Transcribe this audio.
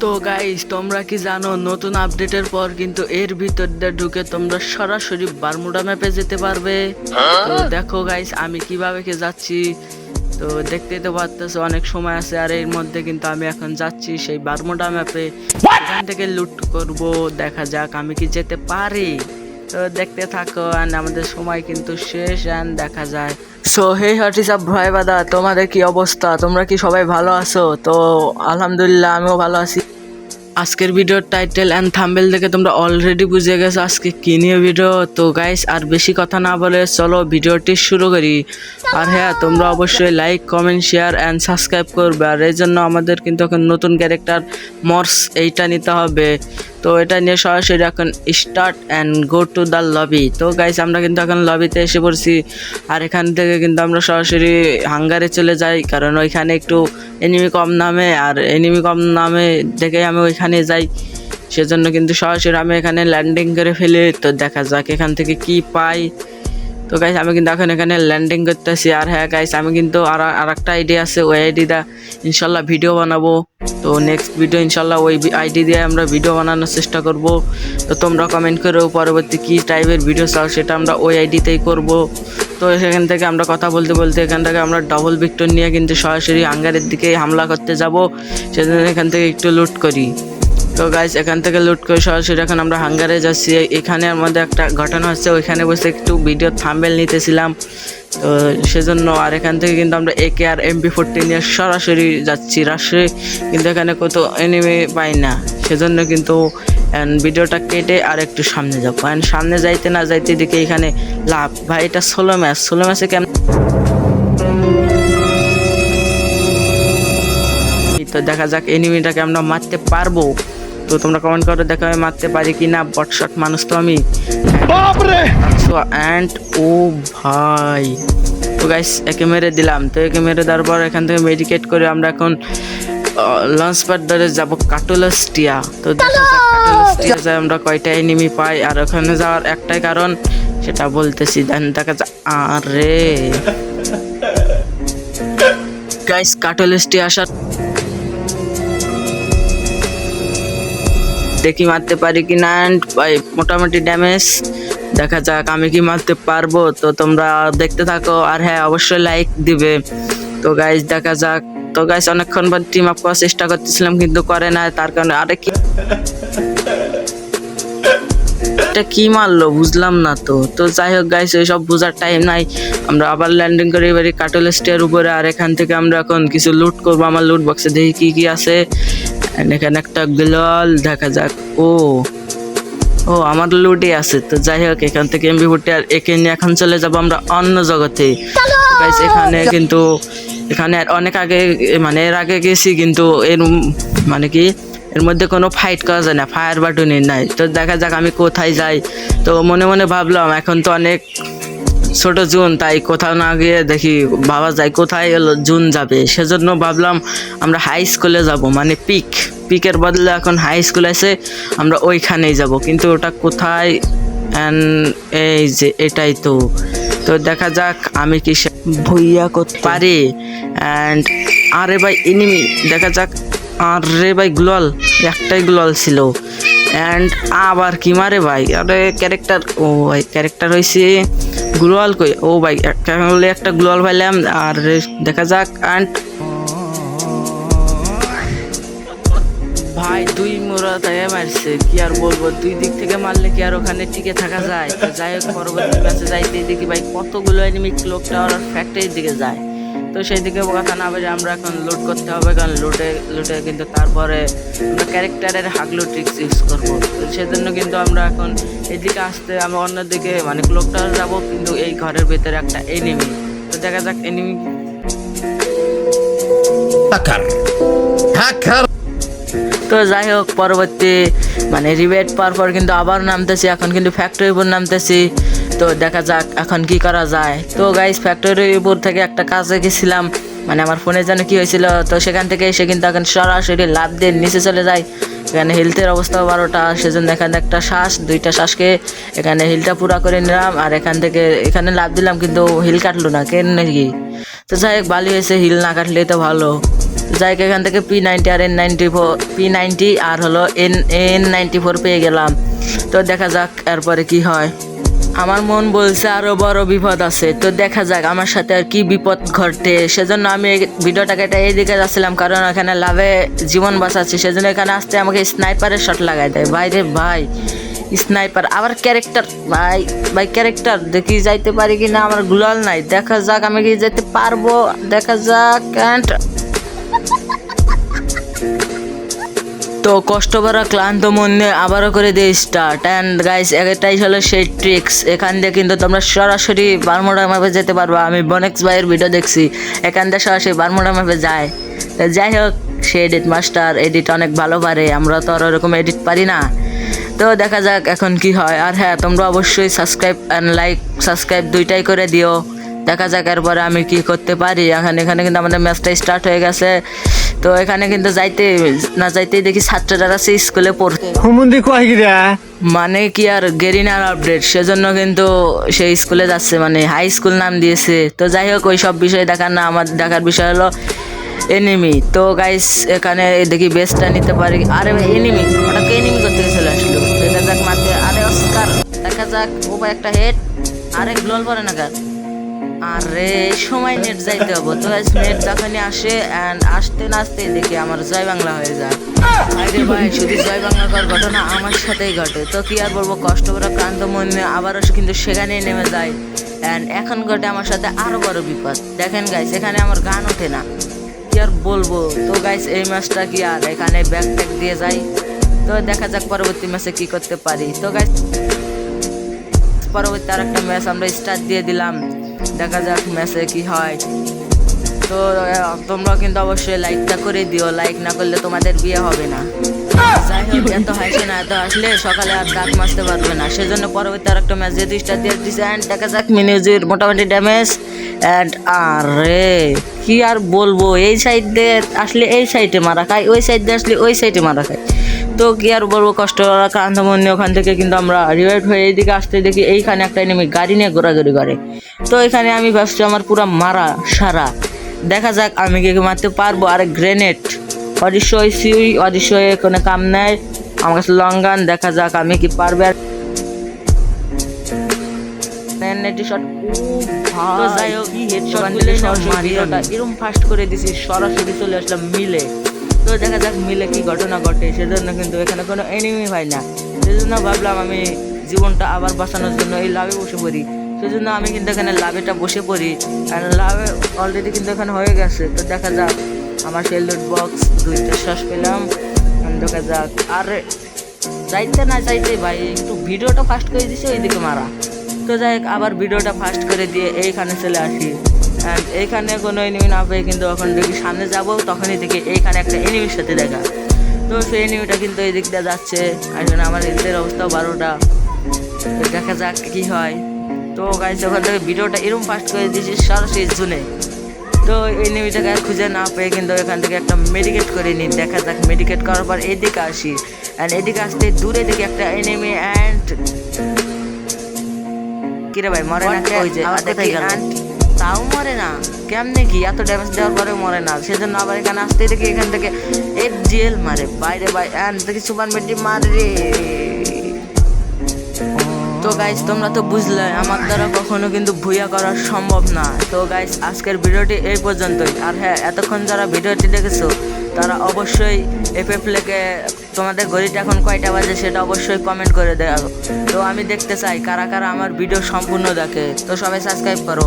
তো গাইস তোমরা কি জানো নতুন আপডেটের পর কিন্তু এর ভিতর দিয়ে ঢুকে তোমরা সরাসরি বারমুডা ম্যাপে যেতে পারবে। তো দেখো গাইস আমি কিভাবে কি যাচ্ছি, তো দেখতেই তো পারতেছো অনেক সময় আছে। আর এর মধ্যে কিন্তু আমি এখন যাচ্ছি সেই বারমুডা ম্যাপে, এখান থেকে লুট করব। দেখা যাক আমি কি যেতে পারি। তো দেখতে থাকো, এন্ড আমাদের সময় কিন্তু শেষ, এন্ড দেখা যায়। So hey what is up ভাই বাদা, তোমাদের কি অবস্থা? তোমরা কি সবাই ভালো আছো? তো আলহামদুলিল্লাহ আমিও ভালো আছি। আজকের ভিডিওর টাইটেল এন্ড থাম্বনেল দেখে তোমরা অলরেডি বুঝে গেছো আজকে কি নিয়ে ভিডিও। তো গাইস আর বেশি কথা না বলে চলো ভিডিওটি শুরু করি। আর হ্যাঁ, তোমরা অবশ্যই like comment share and subscribe করবে। আর এই জন্য আমাদের কিন্তু এখন নতুন ক্যারেক্টার মর্স এইটা নিতে হবে। তো এটা নিয়ে সরাসরি এখন start and go to the lobby. তো গাইস আমরা কিন্তু এখন লবিতে এসে পড়ছি। আর এখান থেকে কিন্তু আমরা সরাসরি হাঙ্গারে চলে যাই, কারণ ওইখানে একটু এনিমি কম নামে। আর এনিমি কম নামে দেখে আমি ওইখানে যাই, সেজন্য কিন্তু সরাসরি আমি এখানে ল্যান্ডিং করে ফেলি। তো দেখা যাক এখান থেকে কি পাই। তো গাইস আমি কিন্তু এখন এখানে ল্যান্ডিং করতেছি। আর হ্যাঁ গাইস আমি কিন্তু আর একটা আইডি আছে, ওই আইডিটা ইনশাল্লাহ ভিডিও বানাবো। তো নেক্সট ভিডিও ইনশাল্লাহ ওই আইডি দিয়ে আমরা ভিডিও বানানোর চেষ্টা করব। তো তোমরা কমেন্ট করো পরবর্তী কী টাইপের ভিডিও চাও, সেটা আমরা ওই আইডিতেই করব। তো সেখান থেকে আমরা কথা বলতে বলতে এখান থেকে আমরা ডবল ভিক্টর নিয়ে কিন্তু সরাসরি হাঙ্গারের দিকে হামলা করতে যাব। সেজন্য এখান থেকে একটু লুট করি। তো গাইস এখান থেকে লুট করে সরাসরি এখন আমরা হাঙ্গারে যাচ্ছি। এখানে আমাদের একটা ঘটনা হচ্ছে, ওইখানে বসে একটু ভিডিও থাম্বনেল নিতেছিলাম, তো সেজন্য। আর এখান থেকে কিন্তু আমরা একে আর MP40 নিয়ে সরাসরি যাচ্ছি রাশে, কিন্তু এখানে কত এনিমি পাই না, সেজন্য কিন্তু ভিডিওটা কেটে আর একটু সামনে যাবো। অ্যান্ড সামনে যাইতে না যাইতে দিকে এখানে লাভ। ভাই এটা সোলো ম্যাচে কেমন। তো দেখা যাক এনিমিটাকে আমরা মারতে পারবো। তো তোমরা কমেন্ট করে দেখো আমি মারতে পারি কি না। বটশট মানুষ তো আমি। অ্যান্ড ও ভাই, তো গাইস একে মেরে দিলাম। তো একে মেরে দেওয়ার পর এখান থেকে মেডিকেট করে আমরা এখন লঞ্চ প্যাড ধরে যাবো কাটুলাস্টিয়া। তো দেখা যাক কাটুলাস্টিয়া যায় আমরা কয়টা এনিমি পাই। আর ওখানে যাওয়ার একটাই কারণ, সেটা বলতেছি। দেন দেখা যাক। আরে গাইস কাটুলাস্টিয়া আসার দেখি মারতে পারি কি না। ভাই মোটামুটি ড্যামেজ, দেখা যাক আমি কি মারতে পারবো। তো তোমরা দেখতে থাকো। আর হ্যাঁ অবশ্যই লাইক দিবে। তো গাইস দেখা যাক। তো গাইস অনেকক্ষণ পর টিম আপ করার চেষ্টা করতেছিলাম, কিন্তু করে না, তার কারণে আরে কি এটা কি মারলো বুঝলাম না। তো যাই হোক গাইস ওইসব বোঝার টাইম নাই, আমরা আবার ল্যান্ডিং করে এবারে কাটুলাস্টিয়ার উপরে। আর এখান থেকে আমরা এখন কিছু লুট করবো। আমার লুট বক্সে দেখি কি কি আছে। এখানে একটা গ্লোয়াল, দেখা যাক। ও আমার লুটে আছে। তো যাই হোক এখান থেকে MP40 আর একে নিয়ে এখন চলে যাব আমরা অন্য জগতে। গাইস এখানে কিন্তু এখানে অনেক আগে, মানে এর আগে গেছি, কিন্তু এর মানে কি এর মধ্যে কোনো ফাইট করা যায় না, ফায়ার বাটনই নাই। তো দেখা যাক আমি কোথায় যাই। তো মনে মনে ভাবলাম এখন তো অনেক ছোট জুন, তাই কোথাও না গিয়ে দেখি ভাবা যায় কোথায় জুন যাবে। সেজন্য ভাবলাম আমরা হাই স্কুলে যাব, মানে পিকের বদলে এখন হাই স্কুল আছে, আমরা ওইখানেই যাব। কিন্তু ওটা কোথায়, এই যে এটাই তো। তো দেখা যাক আমি কি ভুইয়া করতে পারি। অ্যান্ড আরে ভাই এনিমি, দেখা যাক। আরে ভাই গ্লোয়াল, একটাই গ্লোয়াল ছিল। অ্যান্ড আবার কি মারে ভাই। আরে ক্যারেক্টার, ও ভাই ক্যারেক্টার হয়েছে গ্লোয়াল কই। ও ভাই একটা গ্লোয়াল পাইলাম। আর দেখা যাক। অ্যান্ড ভাই দুই মোড়া থেকে মারছে, কি আর বলবো। দুই দিক থেকে মারলে কি আর ওখানে টিকে থাকা যায়? তো যাই হোক পরবর্তী ম্যাচে যাইতে দেখি ভাই কতগুলো এনিমি ক্লক টাওয়ার আর ফ্যাক্টরির দিকে যায়। তো সেই দিকে কথা না বলে আমরা এখন লুট করতে হবে, কারণ লুটে কিন্তু তারপরে আমরা ক্যারেক্টারের হাগলো ট্রিক্স ইউজ করবো। তো সেজন্য কিন্তু আমরা এখন এদিকে আসতে, আমরা অন্যদিকে মানে ক্লক টাওয়ার যাবো, কিন্তু এই ঘরের ভিতরে একটা এনিমি। তো দেখা যাক এনিমি। তো যাই হোক পরবর্তী মানে রিভেট পাওয়ার পর কিন্তু আবার নামতেছি, এখন কিন্তু ফ্যাক্টরির উপর নামতেছি। তো দেখা যাক এখন কি করা যায়। তো গাইস ফ্যাক্টরির উপর থেকে একটা কাজে গেছিলাম, মানে আমার ফোনে যেন কি হয়েছিল। তো সেখান থেকে এসে কিন্তু এখন সরাসরি লাভ দিয়ে নিচে চলে যায়। এখানে হেলথের অবস্থা 12টা, সেজন্য এখানে একটা দুইটা শ্বাসকে এখানে হিলটা পুরা করে নিলাম। আর এখানে লাভ দিলাম, কিন্তু হিল কাটলো না কেন নাকি। তো যাই হোক ভালো হয়েছে, হিল না কাটলেই তো ভালো। যাই হোক, এখান থেকে P90 আর P90 আর হলো N94 পেয়ে গেলাম। তো দেখা যাক এরপরে কি হয়। আমার মন বলছে আরো বড় বিপদ আছে, তো দেখা যাক আমার সাথে আর কি বিপদ ঘটে। সেজন্য আমি এই ভিডিওটাকে এইদিকে যাচ্ছিলাম, কারণ এখানে লাভে জীবন বাঁচাচ্ছি। সেজন্য এখানে আসতে আমাকে স্নাইপারের শট লাগাই দেয়। ভাই রে ভাই, স্নাইপার আবার ক্যারেক্টার, ভাই ক্যারেক্টার দেখি যাইতে পারি কি না। আমার গ্লোয়াল নাই, দেখা যাক আমি কি যেতে পারবো, দেখা যাক। তো কষ্ট করা ক্লান্ত মন নিয়ে আবারও করে দিয়ে স্টার্ট। অ্যান্ড গাইস, এটাই হলো সেই ট্রিক্স। এখান দিয়ে কিন্তু তোমরা সরাসরি বারমুডা ম্যাপে যেতে পারবো। আমি বনেক্স ভাইয়ের ভিডিও দেখছি, এখান দিয়ে সরাসরি বারমুডা ম্যাপে যায়। তো যাই হোক, সে এডিট মাস্টার, এডিট অনেক ভালো পারে, আমরা তো আর ওরকম এডিট পারি না। তো দেখা যাক এখন কি হয়। আর হ্যাঁ, তোমরা অবশ্যই সাবস্ক্রাইব অ্যান্ড লাইক, সাবস্ক্রাইব দুইটাই করে দিও। দেখা যাক এরপরে আমি কি করতে পারি। এখানে কিন্তু আমাদের ম্যাচটা স্টার্ট হয়ে গেছে। তো এখানে কিন্তু যাইতেই দেখি ছাত্ররা আছে স্কুলে পড়তে, মানে কি আর গেরিনার আপডেট, সেজন্য কিন্তু সেই স্কুলে যাচ্ছে, মানে হাই স্কুল নাম দিয়েছে। তো যাই হোক, ওই সব বিষয় দেখার না, আমার দেখার বিষয় হলো এনিমি। তো গাইস, এখানে দেখি বেসটা নিতে পারি। আরে ভাই, এনিমি, ওটাকে এনিমি করতে চলে আসলো। দেখা যাক মারতে, আরে অস্কার, দেখা যাক। ও ভাই, একটা হেড, আরে গ্লোল পরে না কার। আরে সময় নেট যাইতে হবে। তো নেট যখনই আসে অ্যান্ড আসতে না আসতে দেখি আমার জয় বাংলা হয়ে যায়। আরে ভাই, শুধু জয় বাংলা করার ঘটনা আমার সাথেই ঘটে। তো কি আর বলবো, কষ্ট করে ক্লান্ত মনে আবারও কিন্তু সেখানেই নেমে যায়। অ্যান্ড এখন ঘটে আমার সাথে আরো বড় বিপদ। দেখেন গাইস, এখানে আমার গান ওঠে না, কি আর বলবো। তো গাইস, এই ম্যাচটা কি আর এখানে ব্যাক ট্যাক দিয়ে যাই। তো দেখা যাক পরবর্তী ম্যাচে কি করতে পারি। তো গাইস, পরবর্তী আর একটা ম্যাচ আমরা স্টার্ট দিয়ে দিলাম। দেখা যাক ম্যাচে কি হয়। তো তোমরা কিন্তু অবশ্যই লাইকটা করে দিও, লাইক না করলে তোমাদের বিয়ে হবে না। যাই হোক, এত হাসে না, এত আসলে সকালে আর দাঁত মাজতে পারবে না। সেজন্য পরবর্তী আর একটা ম্যাচ যেহেতু স্টার্ট দিয়ে দিচ্ছে। অ্যান্ড দেখা যাক মিনিউজির মোটামুটি ড্যামেজ। অ্যান্ড আরে কি আর বলবো, এই সাইড দিয়ে আসলে এই সাইডে মারা খায়, ওই সাইড দিয়ে আসলে ওই সাইডে মারা খায়। তো কি আর বলবো, কষ্ট করা ক্লান্ত মনে ওখান থেকে কিন্তু আমরা রিভাইভ হয়ে এইদিকে আসতে দেখি এইখানে একটা এনিমি গাড়ি নিয়ে ঘোরাঘুরি করে। তো এখানে আমি ভাবছি আমার পুরো মারা সারা। দেখা যাক আমি কি মারতে পারবো। আরে গ্রেনেড, অদৃশ্যই কোনো কাম নেয় আমার কাছে, লং গান। দেখা যাক আমি কি পারবে। এরকম ফাস্ট করে দিছি, সরাসরি চলে আসলাম মিলে। তো দেখা যাক মিলে কি ঘটনা ঘটে। সেজন্য কিন্তু এখানে কোনো এনিমি হয় না। সেজন্য ভাবলাম আমি জীবনটা আবার বাঁচানোর জন্য এই লাভে বসে পড়ি। সেজন্য আমি কিন্তু এখানে লাভেটা বসে পড়ি। আর লাভে অলরেডি কিন্তু এখানে হয়ে গেছে। তো দেখা যাক, আমার সেই লুট বক্স 2টা শ্বাস পেলাম। দেখা যাক, আর যাইতে না যাইতে ভাই একটু ভিডিওটা ফাস্ট করে দিছে, ওইদিকে মারা। তো যাই হোক, আবার ভিডিওটা ফাস্ট করে দিয়ে এইখানে চলে আসি। অ্যান্ড এইখানে কোনো এনিমি না পেয়ে কিন্তু এখন দেখি সামনে যাব, তখনই দেখি এইখানে একটা এনিমির সাথে দেখা। তো সেই এনিমিটা কিন্তু এই দিক দিয়ে যাচ্ছে। আর আমার এদের অবস্থাও 12টা। তো দেখা যাক কি হয়। তো গাইস, ওখান থেকে ভিডিওটা এরকম ফাস্ট করে দিয়েছি সরাসরি জুনে। তো এই এনিমিটাকে আর খুঁজে না পেয়ে কিন্তু এখান থেকে একটা মেডিকেট করে নিই। দেখা যাক, মেডিকেট করার পর এদিকে আসি। অ্যান্ড এদিকে আসতে দূরে দেখি একটা এনিমি। অ্যান্ড কিরে ভাই, মরে না? ওই যে তাও মরে না, কেমনে কি এত ড্যামেজ দেওয়ার পরে মরে না? সেজন্য আবার এখানে আসতে দেখি এখান থেকে FGL মারে, বাইরে ভাই। অ্যান্ড দেখি সুপার মেডি মারে। তো গাইস, তোমরা তো বুঝলে আমার দ্বারা কখনো কিন্তু ভুইয়া করা সম্ভব না। তো গাইস, আজকের ভিডিওটি এই পর্যন্তই। আর হ্যাঁ, এতক্ষণ যারা ভিডিওটি দেখেছো তারা অবশ্যই FF লেগে তোমাদের ঘড়িটা এখন কয়টা বাজে সেটা অবশ্যই কমেন্ট করে দাও। তো আমি দেখতে চাই কারা কারা আমার ভিডিও সম্পূর্ণ দেখে। তো সবাই সাবস্ক্রাইব করো।